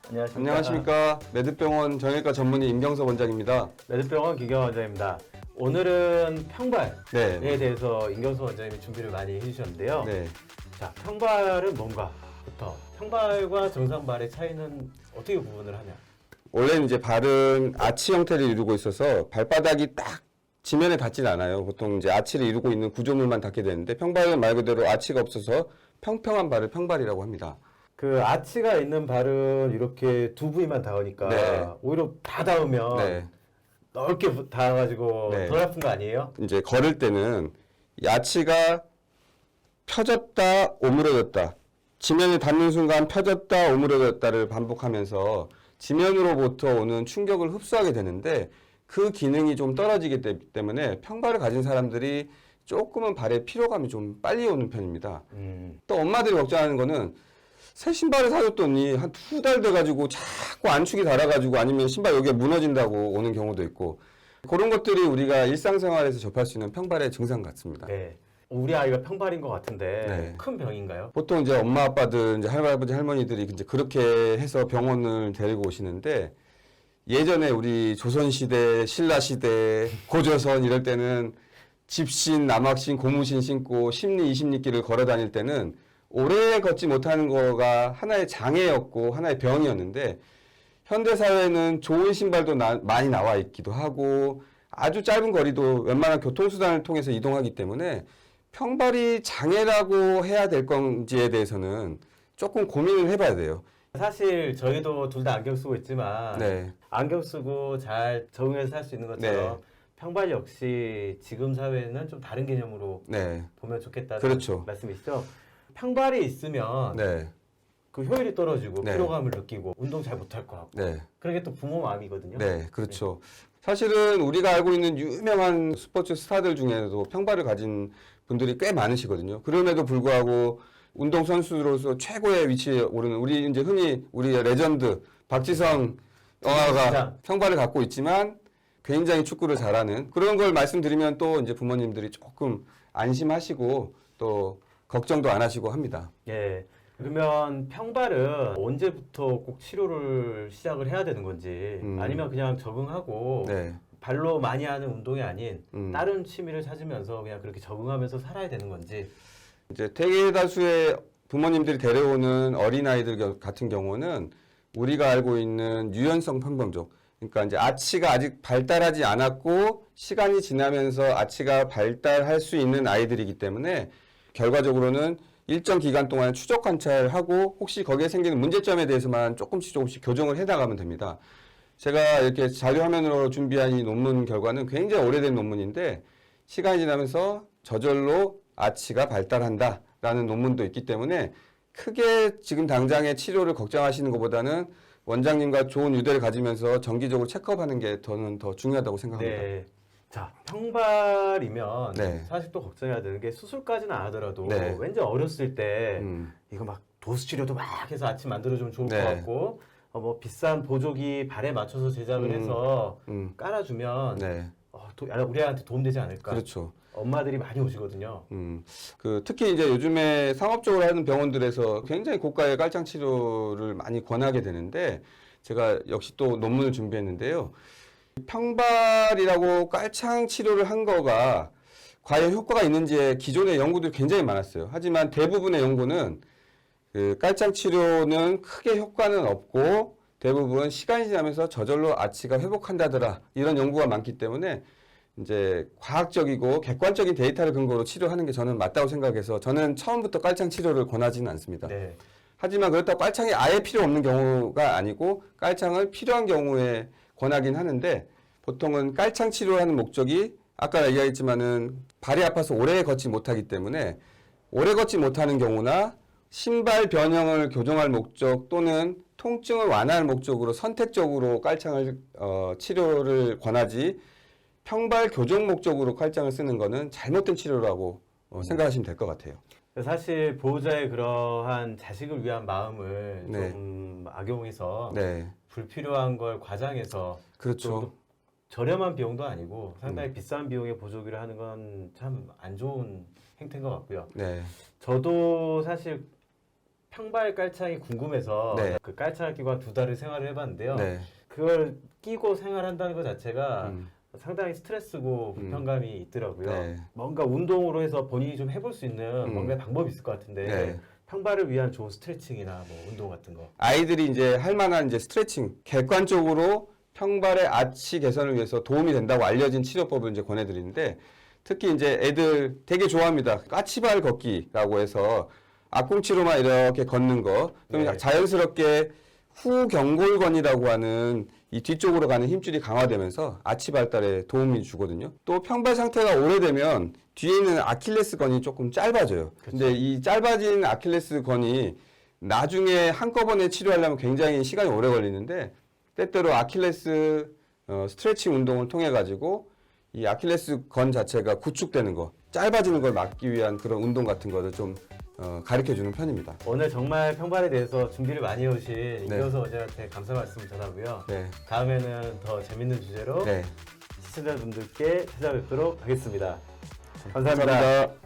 안녕하십니까. 안녕하십니까. 매듭병원 정형외과 전문의 임경섭 원장입니다. 매듭병원 김경환 원장입니다. 오늘은 평발에 네. 대해서 임경섭 원장님이 준비를 많이 해주셨는데요. 네. 자, 평발은 뭔가부터 평발과 정상발의 차이는 어떻게 구분을 하냐? 원래는 이제 발은 아치 형태를 이루고 있어서 발바닥이 딱 지면에 닿진 않아요. 보통 이제 아치를 이루고 있는 구조물만 닿게 되는데 평발은 말 그대로 아치가 없어서 평평한 발을 평발이라고 합니다. 그 아치가 있는 발은 이렇게 두 부위만 닿으니까 네. 오히려 다 닿으면 네. 넓게 닿아가지고 네. 덜 아픈 거 아니에요? 이제 걸을 때는 이 아치가 펴졌다 오므려졌다 지면에 닿는 순간 펴졌다 오므려졌다를 반복하면서 지면으로부터 오는 충격을 흡수하게 되는데 그 기능이 좀 떨어지기 때문에 평발을 가진 사람들이 조금은 발에 피로감이 좀 빨리 오는 편입니다. 또 엄마들이 걱정하는 거는 새 신발을 사줬더니 한 2달 돼가지고 자꾸 안축이 닳아가지고 아니면 신발 여기가 무너진다고 오는 경우도 있고 그런 것들이 우리가 일상생활에서 접할 수 있는 평발의 증상 같습니다. 네. 우리 아이가 평발인 것 같은데 네. 큰 병인가요? 보통 이제 엄마 아빠들 이제 할아버지 할머니들이 이제 그렇게 해서 병원을 데리고 오시는데 예전에 우리 조선시대, 신라시대, 고조선 이럴 때는 집신, 남학신, 고무신 신고 10리, 20리길을 걸어 다닐 때는 오래 걷지 못하는 거가 하나의 장애였고 하나의 병이었는데 현대사회는 좋은 신발도 많이 나와 있기도 하고 아주 짧은 거리도 웬만한 교통수단을 통해서 이동하기 때문에 평발이 장애라고 해야 될 건지에 대해서는 조금 고민을 해봐야 돼요. 사실 저희도 둘 다 안경 쓰고 있지만 네. 안경 쓰고 잘 적응해서 살 수 있는 것처럼 네. 평발 역시 지금 사회는 좀 다른 개념으로 네. 보면 좋겠다는 그렇죠. 말씀이시죠? 평발이 있으면 네. 그 효율이 떨어지고 네. 피로감을 느끼고 운동 잘 못할 것 같고 네. 그런 게 또 부모 마음이거든요. 네. 그렇죠. 사실은 우리가 알고 있는 유명한 스포츠 스타들 중에도 평발을 가진 분들이 꽤 많으시거든요. 그럼에도 불구하고 운동선수로서 최고의 위치에 오르는 우리 이제 흔히 우리의 레전드 박지성 영화가 평발을 갖고 있지만 굉장히 축구를 잘하는 그런 걸 말씀드리면 또 이제 부모님들이 조금 안심하시고 또 걱정도 안 하시고 합니다. 예. 그러면 평발은 언제부터 꼭 치료를 시작을 해야 되는 건지 아니면 그냥 적응하고 네. 발로 많이 하는 운동이 아닌 음. 다른 취미를 찾으면서 그냥 그렇게 적응하면서 살아야 되는 건지. 이제 대다수의 부모님들이 데려오는 어린아이들 같은 경우는 우리가 알고 있는 유연성 편병족. 그러니까 이제 아치가 아직 발달하지 않았고 시간이 지나면서 아치가 발달할 수 있는 아이들이기 때문에 결과적으로는 일정 기간 동안 추적 관찰하고 혹시 거기에 생기는 문제점에 대해서만 조금씩 교정을 해나가면 됩니다. 제가 이렇게 자료 화면으로 준비한 이 논문 결과는 굉장히 오래된 논문인데 시간이 지나면서 저절로 아치가 발달한다라는 논문도 있기 때문에 크게 지금 당장의 치료를 걱정하시는 것보다는 원장님과 좋은 유대를 가지면서 정기적으로 체크업하는 게 저는 더 중요하다고 생각합니다. 네. 자, 평발이면 네. 사실 또 걱정해야 되는 게 수술까지는 안 하더라도 네. 왠지 어렸을 때 음. 이거 막 도수 치료도 막 해서 아침 만들어주면 좋을 네. 것 같고 뭐 비싼 보조기 발에 맞춰서 제작을 해서 깔아주면 네. 우리 애한테 도움되지 않을까. 그렇죠. 엄마들이 많이 오시거든요. 특히 이제 요즘에 상업적으로 하는 병원들에서 굉장히 고가의 깔창 치료를 많이 권하게 되는데 제가 역시 또 논문을 준비했는데요. 평발이라고 깔창 치료를 한 거가 과연 효과가 있는지에 기존의 연구들이 굉장히 많았어요. 하지만 대부분의 연구는 그 깔창 치료는 크게 효과는 없고 대부분 시간이 지나면서 저절로 아치가 회복한다더라 이런 연구가 많기 때문에 이제 과학적이고 객관적인 데이터를 근거로 치료하는 게 저는 맞다고 생각해서 저는 처음부터 깔창 치료를 권하지는 않습니다. 네. 하지만 그렇다고 깔창이 아예 필요 없는 경우가 아니고 깔창을 필요한 경우에 권하긴 하는데 보통은 깔창 치료를 하는 목적이 아까 이야기했지만은 발이 아파서 오래 걷지 못하기 때문에 오래 걷지 못하는 경우나 신발 변형을 교정할 목적 또는 통증을 완화할 목적으로 선택적으로 깔창을 치료를 권하지 평발 교정 목적으로 깔창을 쓰는 거는 잘못된 치료라고 생각하시면 될 것 같아요. 사실 보호자의 그러한 자식을 위한 마음을 네. 좀 악용해서 네. 불필요한 걸 과장해서 그렇죠. 또 저렴한 비용도 아니고 상당히 비싼 비용의 보조기를 하는 건 참 안 좋은 행태인 것 같고요. 네. 저도 사실 평발 깔창이 궁금해서 네. 그 깔창 끼고 한 2달을 생활을 해봤는데요. 네. 그걸 끼고 생활한다는 것 자체가 음. 상당히 스트레스고 불편감이 있더라고요. 네. 뭔가 운동으로 해서 본인이 좀 해볼 수 있는 뭔가 방법이 있을 것 같은데 네. 평발을 위한 좋은 스트레칭이나 뭐 운동 같은 거. 아이들이 이제 할 만한 이제 스트레칭, 객관적으로 평발의 아치 개선을 위해서 도움이 된다고 알려진 치료법을 이제 권해드리는데, 특히 이제 애들 되게 좋아합니다. 까치발 걷기라고 해서 앞꿈치로만 이렇게 걷는 거. 그럼 네. 자연스럽게 후경골건이라고 하는 이 뒤쪽으로 가는 힘줄이 강화되면서 아치 발달에 도움이 주거든요. 또 평발 상태가 오래되면 뒤에 있는 아킬레스건이 조금 짧아져요. 근데 이 짧아진 아킬레스건이 나중에 한꺼번에 치료하려면 굉장히 시간이 오래 걸리는데, 때때로 아킬레스 스트레칭 운동을 통해 가지고 이 아킬레스건 자체가 구축되는 거, 짧아지는 걸 막기 위한 그런 운동 같은 거를 좀 가르쳐 주는 편입니다. 오늘 정말 평발에 대해서 준비를 많이 해오신 네. 이효서 원장한테 감사 말씀 전하고요. 네. 다음에는 더 재밌는 주제로 네. 시청자분들께 찾아뵙도록 하겠습니다. 감사합니다. 감사합니다.